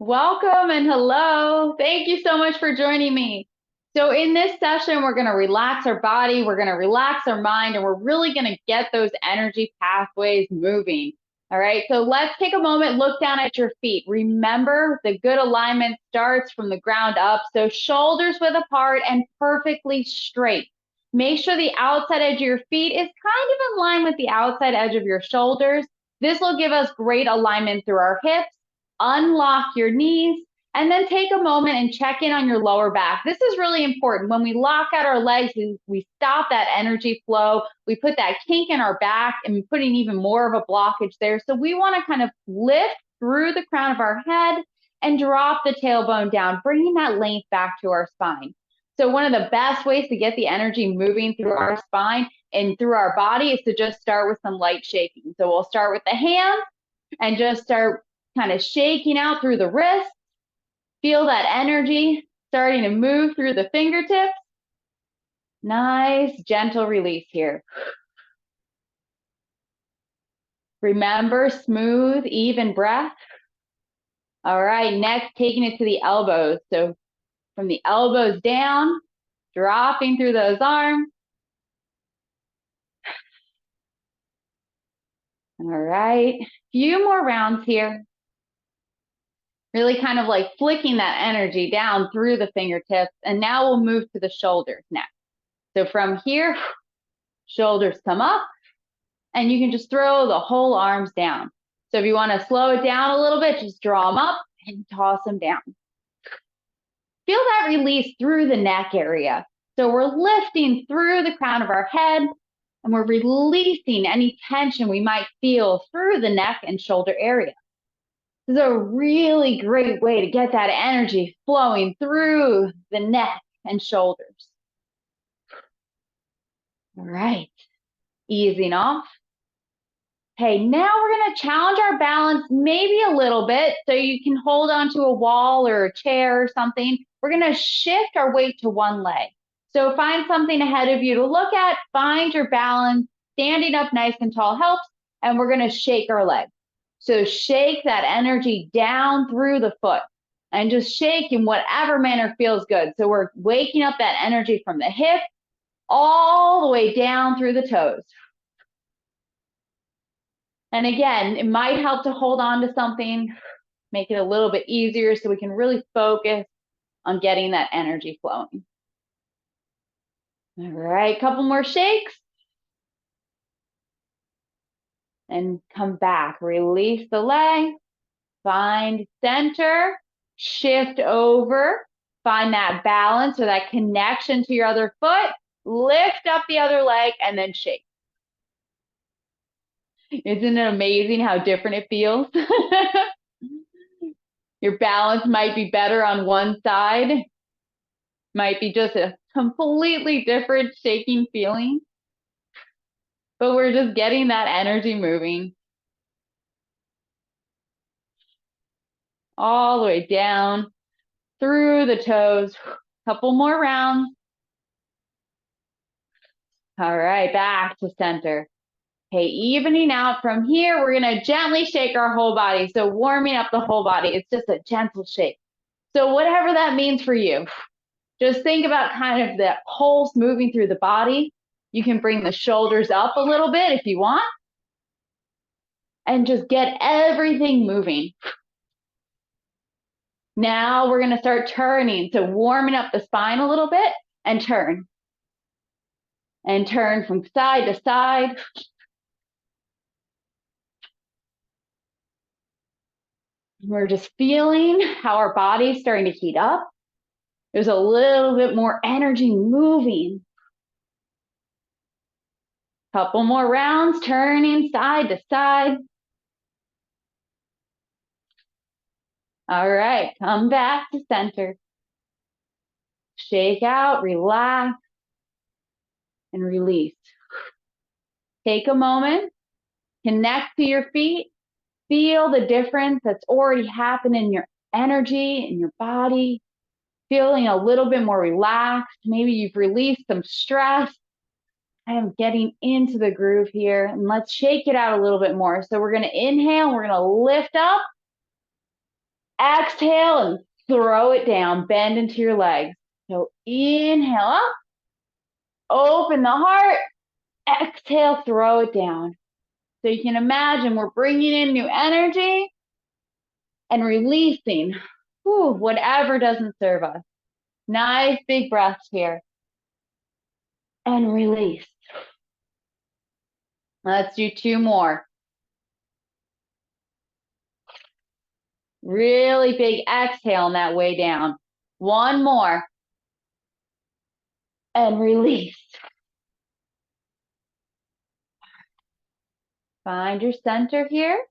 Welcome and hello. Thank you so much for joining me. So in this session, we're going to relax our body, we're going to relax our mind, and we're really going to get those energy pathways moving. All right, so let's take a moment, look down at your feet. Remember, the good alignment starts from the ground up, so shoulders width apart and perfectly straight. Make sure the outside edge of your feet is kind of in line with the outside edge of your shoulders. This will give us great alignment through our hips. Unlock your knees, and then take a moment and check in on your lower back. This is really important. When we lock out our legs, we stop that energy flow. We put that kink in our back and putting even more of a blockage there. So we want to kind of lift through the crown of our head and drop the tailbone down, bringing that length back to our spine. So one of the best ways to get the energy moving through our spine and through our body is to just start with some light shaking. So we'll start with the hands and just start kind of shaking out through the wrists. Feel that energy starting to move through the fingertips. Nice, gentle release here. Remember, smooth, even breath. All right, next, taking it to the elbows. So from the elbows down, dropping through those arms. All right, few more rounds here. Really kind of like flicking that energy down through the fingertips. And now we'll move to the shoulders next. So from here, shoulders come up, and you can just throw the whole arms down. So if you want to slow it down a little bit, just draw them up and toss them down. Feel that release through the neck area. So we're lifting through the crown of our head, and we're releasing any tension we might feel through the neck and shoulder area. This is a really great way to get that energy flowing through the neck and shoulders. All right, easing off. Okay, now we're going to challenge our balance maybe a little bit so you can hold onto a wall or a chair or something. We're going to shift our weight to one leg. So find something ahead of you to look at, find your balance, standing up nice and tall helps, and we're going to shake our leg. So shake that energy down through the foot and just shake in whatever manner feels good. So we're waking up that energy from the hip all the way down through the toes. And again, it might help to hold on to something, make it a little bit easier so we can really focus on getting that energy flowing. All right, couple more shakes. And come back, release the leg, find center, shift over, find that balance or that connection to your other foot, lift up the other leg, and then shake. Isn't it amazing how different it feels? Your balance might be better on one side, might be just a completely different shaking feeling, but we're just getting that energy moving all the way down through the toes. Couple more rounds. All right, back to center. Okay, evening out from here, we're gonna gently shake our whole body. So warming up the whole body. It's just a gentle shake. So whatever that means for you, just think about kind of the pulse moving through the body. You can bring the shoulders up a little bit if you want. And just get everything moving. Now we're gonna start turning. So warming up the spine a little bit and turn. And turn from side to side. We're just feeling how our body's starting to heat up. There's a little bit more energy moving. Couple more rounds, turning side to side. All right, come back to center. Shake out, relax, and release. Take a moment, connect to your feet, feel the difference that's already happened in your energy, in your body, feeling a little bit more relaxed. Maybe you've released some stress. I am getting into the groove here, and let's shake it out a little bit more. So we're gonna inhale, we're gonna lift up, Exhale and throw it down, bend into your legs. So inhale up, open the heart, exhale, throw it down. So you can imagine we're bringing in new energy and releasing whatever doesn't serve us. Nice big breaths here. And release. Let's do 2 more. Really big exhale on that way down. 1 more. And release. Find your center here.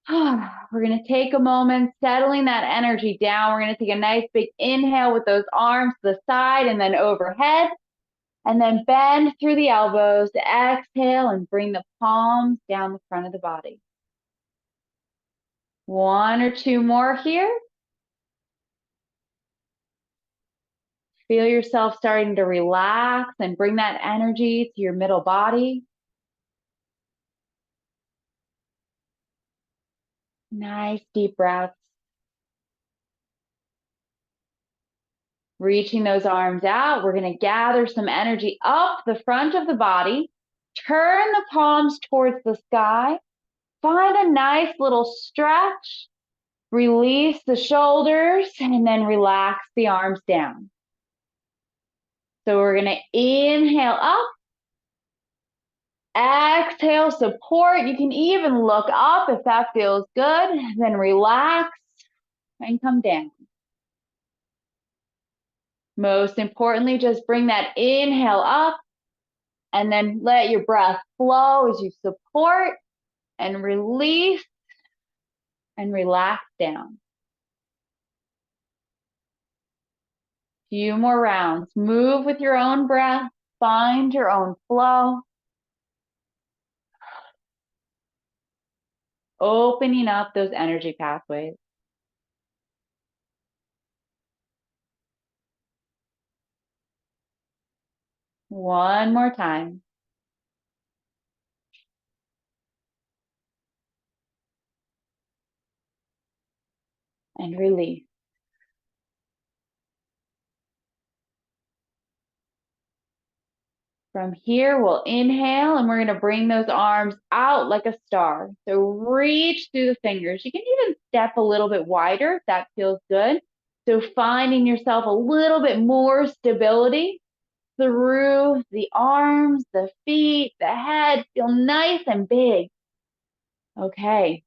We're going to take a moment, settling that energy down. We're going to take a nice big inhale with those arms to the side and then overhead. And then bend through the elbows. Exhale and bring the palms down the front of the body. 1 or 2 more here. Feel yourself starting to relax and bring that energy to your middle body. Nice deep breaths. Reaching those arms out, we're going to gather some energy up the front of the body. Turn the palms towards the sky. Find a nice little stretch. Release the shoulders and then relax the arms down. So we're going to inhale up. Exhale, support. You can even look up if that feels good. Then relax and come down. Most importantly, just bring that inhale up and then let your breath flow as you support and release and relax down. Few more rounds. Move with your own breath. Find your own flow. Opening up those energy pathways. One more time. And release. From here, we'll inhale and we're going to bring those arms out like a star. So reach through the fingers. You can even step a little bit wider if that feels good. So finding yourself a little bit more stability through the arms, the feet, the head. Feel nice and big. Okay.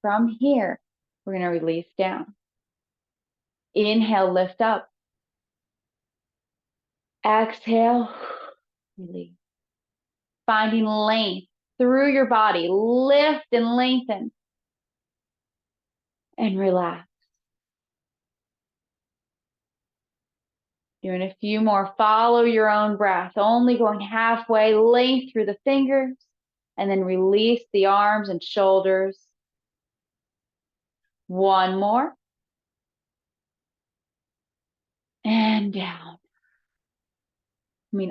From here, we're going to release down. Inhale, lift up. Exhale, release. Finding length through your body. Lift and lengthen. And relax. Doing a few more. Follow your own breath. Only going halfway. Length through the fingers. And then release the arms and shoulders. 1 more. And down.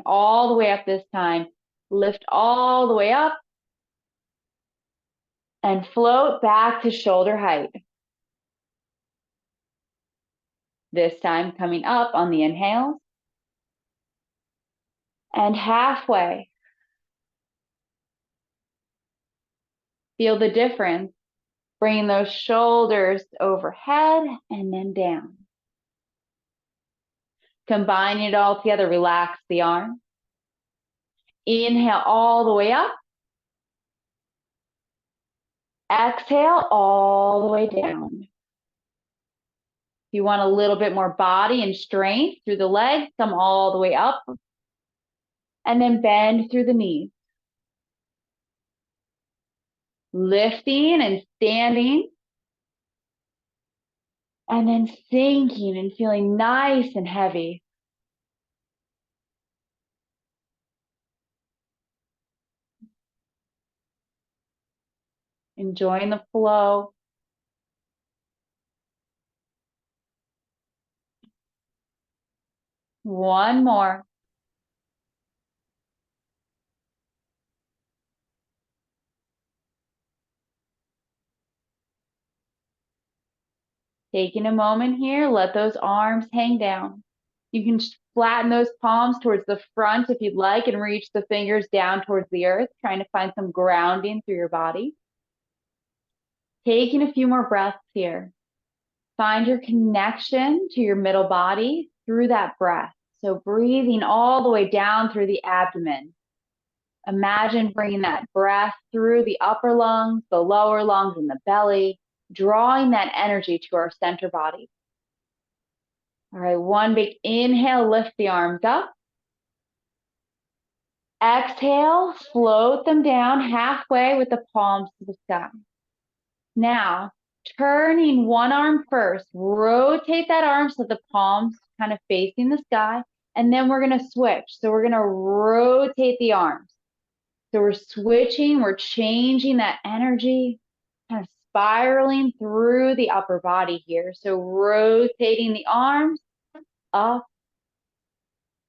All the way up this time. Lift all the way up. And float back to shoulder height. This time coming up on the inhale. And halfway. Feel the difference. Bringing those shoulders overhead and then down. Combining it all together, relax the arms. Inhale all the way up. Exhale all the way down. If you want a little bit more body and strength through the legs, come all the way up. And then bend through the knees. Lifting and standing. And then sinking and feeling nice and heavy. Enjoying the flow. One more. Taking a moment here, let those arms hang down. You can flatten those palms towards the front if you'd like and reach the fingers down towards the earth, trying to find some grounding through your body. Taking a few more breaths here. Find your connection to your middle body through that breath. So breathing all the way down through the abdomen. Imagine bringing that breath through the upper lungs, the lower lungs, and the belly, drawing that energy to our center body. All right, one big inhale, lift the arms up. Exhale, float them down halfway with the palms to the sky. Now, turning one arm first, rotate that arm so the palms kind of facing the sky, and then we're going to switch. So we're going to rotate the arms. So we're switching, we're changing that energy, kind of spiraling through the upper body here. So rotating the arms up,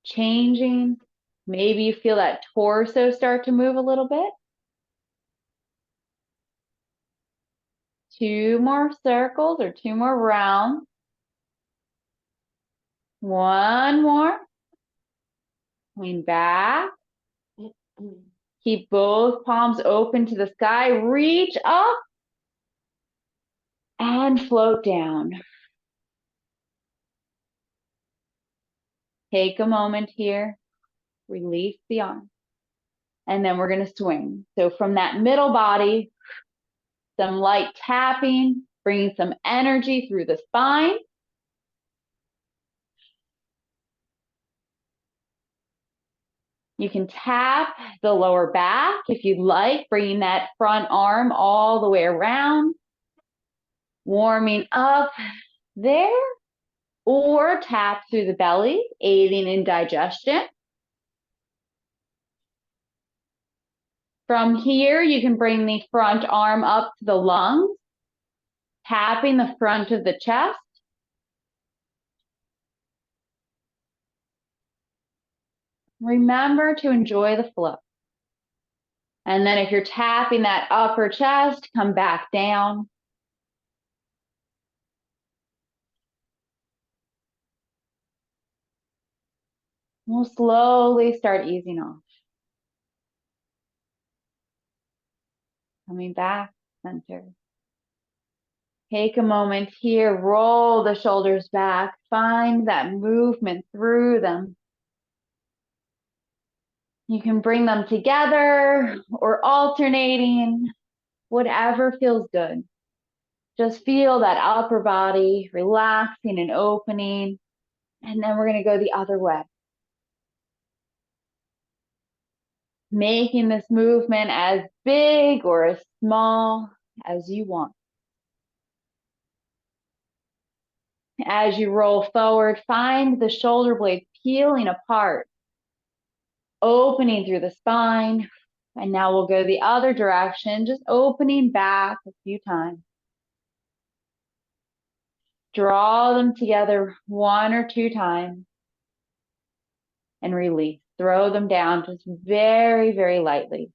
changing. Maybe you feel that torso start to move a little bit. 2 more circles or 2 more rounds. 1 more. Lean back. Keep both palms open to the sky. Reach up and float down. Take a moment here. Release the arm. And then we're going to swing. So from that middle body, some light tapping, bringing some energy through the spine. You can tap the lower back if you'd like, bringing that front arm all the way around, warming up there, or tap through the belly, aiding in digestion. From here, you can bring the front arm up to the lungs, tapping the front of the chest. Remember to enjoy the flow. And then if you're tapping that upper chest, come back down. We'll slowly start easing off. Coming back, center. Take a moment here, roll the shoulders back, find that movement through them. You can bring them together or alternating, whatever feels good. Just feel that upper body relaxing and opening, and then we're going to go the other way. Making this movement as big or as small as you want. As you roll forward, find the shoulder blades peeling apart, opening through the spine. And now we'll go the other direction, just opening back a few times. Draw them together 1 or 2 times and release. Throw them down just very, very lightly.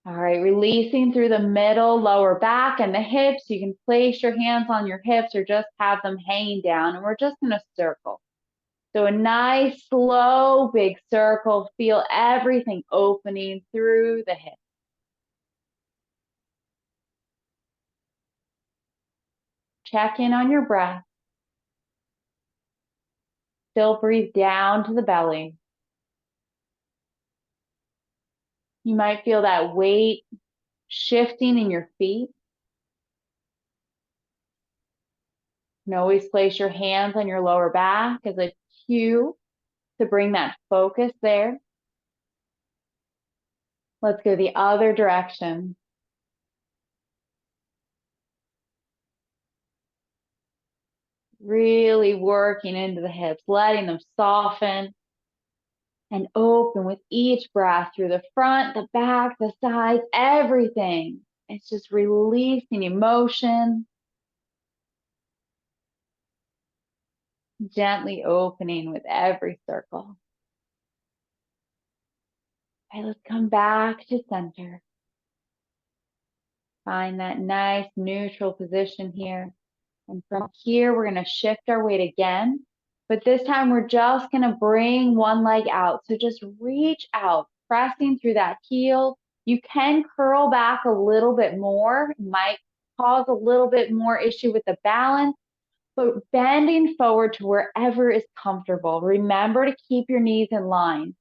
All right, releasing through the middle, lower back and the hips. You can place your hands on your hips or just have them hanging down, and we're just in a circle. So a nice, slow, big circle. Feel everything opening through the hips. Check in on your breath. Still breathe down to the belly. You might feel that weight shifting in your feet. You can always place your hands on your lower back as a cue to bring that focus there. Let's go the other direction. Really working into the hips, letting them soften and open with each breath through the front, the back, the sides, everything. It's just releasing emotion, gently opening with every circle. Okay, let's come back to center. Find that nice neutral position here. And from here, we're going to shift our weight again. But this time, we're just going to bring one leg out. So just reach out, pressing through that heel. You can curl back a little bit more. It might cause a little bit more issue with the balance, but bending forward to wherever is comfortable. Remember to keep your knees in line.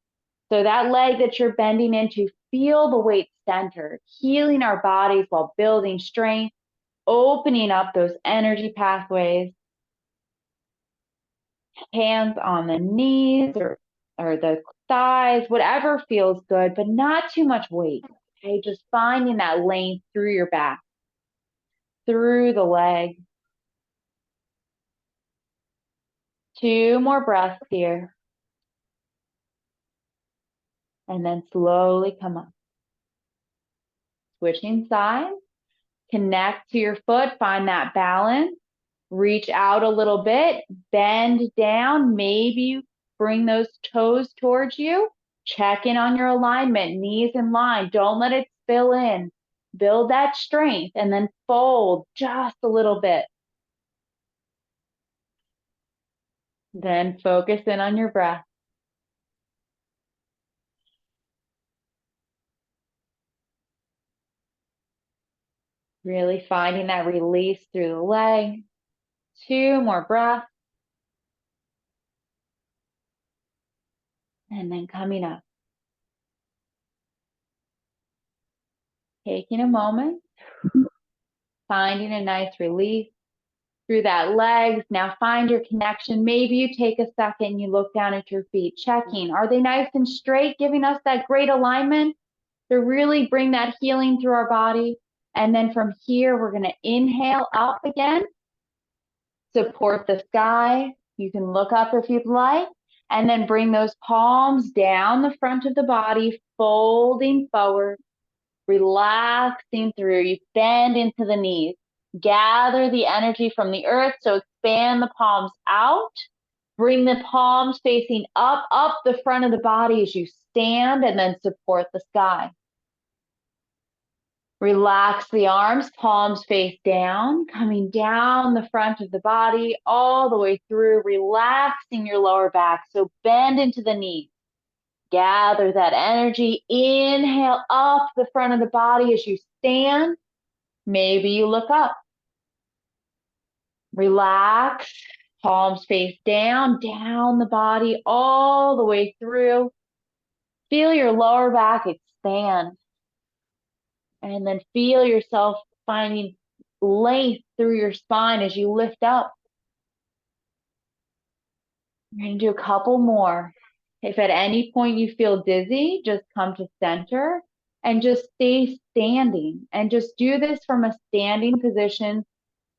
So that leg that you're bending into, feel the weight centered, healing our bodies while building strength, opening up those energy pathways. Hands on the knees or the thighs, whatever feels good, but not too much weight. Okay, just finding that length through your back, through the leg. 2 more breaths here. And then slowly come up. Switching sides. Connect to your foot, find that balance. Reach out a little bit, bend down. Maybe you bring those toes towards you. Check in on your alignment, knees in line. Don't let it spill in. Build that strength and then fold just a little bit. Then focus in on your breath. Really finding that release through the leg. 2 more breaths. And then coming up. Taking a moment. Finding a nice release through that legs. Now find your connection. Maybe you take a second, you look down at your feet, checking. Are they nice and straight, giving us that great alignment to really bring that healing through our body? And then from here, we're going to inhale up again. Support the sky. You can look up if you'd like. And then bring those palms down the front of the body, folding forward, relaxing through. You bend into the knees. Gather the energy from the earth. So expand the palms out. Bring the palms facing up the front of the body as you stand, and then support the sky. Relax the arms, palms face down, coming down the front of the body all the way through, relaxing your lower back. So bend into the knees. Gather that energy. Inhale up the front of the body as you stand. Maybe you look up. Relax, palms face down, down the body, all the way through. Feel your lower back expand. And then feel yourself finding length through your spine as you lift up. We're going to do a couple more. If at any point you feel dizzy, just come to center and just stay standing. And just do this from a standing position,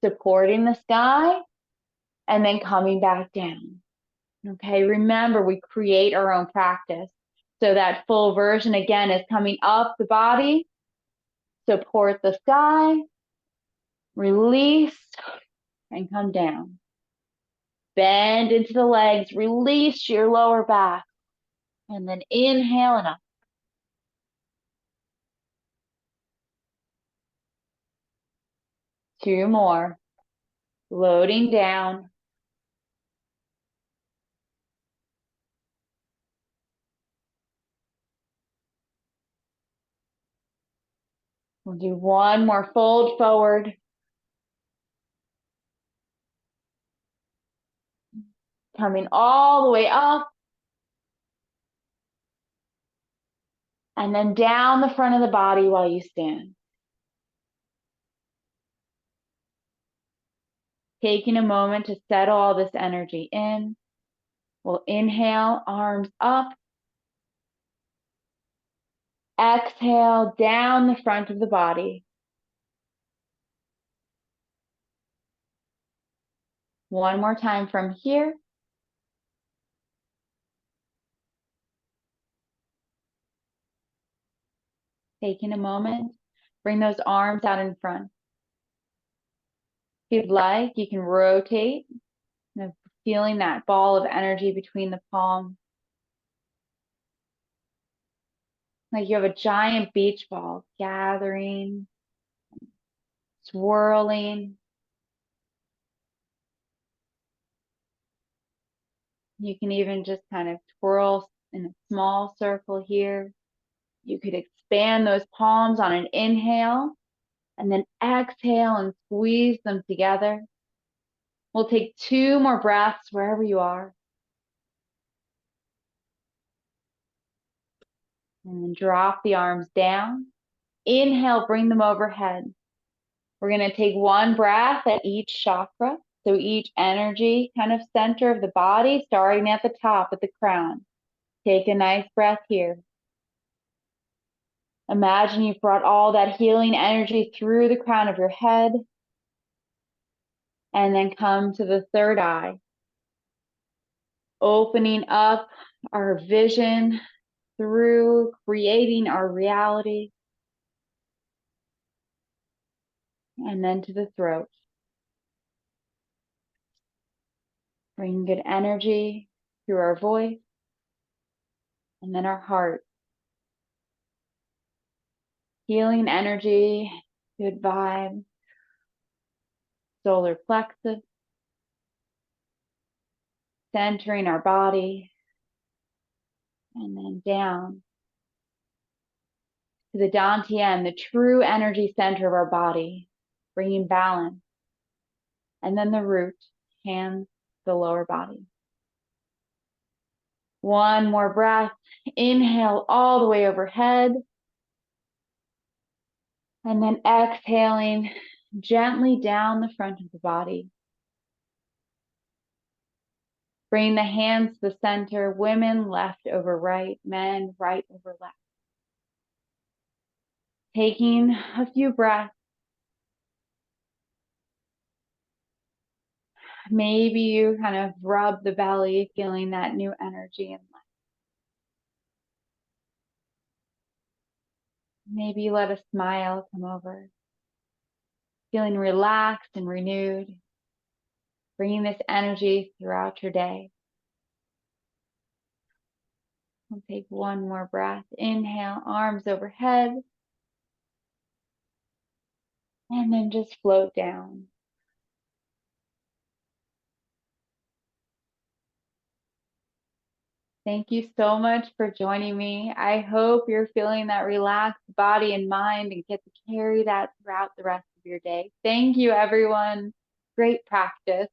supporting the sky, and then coming back down. Okay, remember, we create our own practice. So that full version again is coming up the body, support the sky, release, and come down. Bend into the legs, release your lower back, and then inhale and up. 2 more. Loading down. We'll do 1 more. Fold forward. Coming all the way up. And then down the front of the body while you stand. Taking a moment to settle all this energy in. We'll inhale, arms up. Exhale, down the front of the body. 1 more time from here. Taking a moment, bring those arms out in front. If you'd like, you can rotate, feeling that ball of energy between the palms. Like you have a giant beach ball gathering, swirling. You can even just kind of twirl in a small circle here. You could expand those palms on an inhale and then exhale and squeeze them together. We'll take 2 more breaths wherever you are. And then drop the arms down. Inhale, bring them overhead. We're going to take 1 breath at each chakra. So each energy kind of center of the body, starting at the top, at the crown. Take a nice breath here. Imagine you've brought all that healing energy through the crown of your head. And then come to the third eye. Opening up our vision through creating our reality. And then to the throat. Bring good energy through our voice. And then our heart. Healing energy, good vibe. Solar plexus. Centering our body. And then down to the dantian, the true energy center of our body. Bringing balance. And then the root, hands, the lower body. 1 more breath. Inhale all the way overhead. And then exhaling gently down the front of the body. Bring the hands to the center. Women left over right. Men right over left. Taking a few breaths. Maybe you kind of rub the belly, feeling that new energy and life. Maybe you let a smile come over. Feeling relaxed and renewed. Bringing this energy throughout your day. We'll take 1 more breath. Inhale, arms overhead. And then just float down. Thank you so much for joining me. I hope you're feeling that relaxed body and mind and get to carry that throughout the rest of your day. Thank you, everyone. Great practice.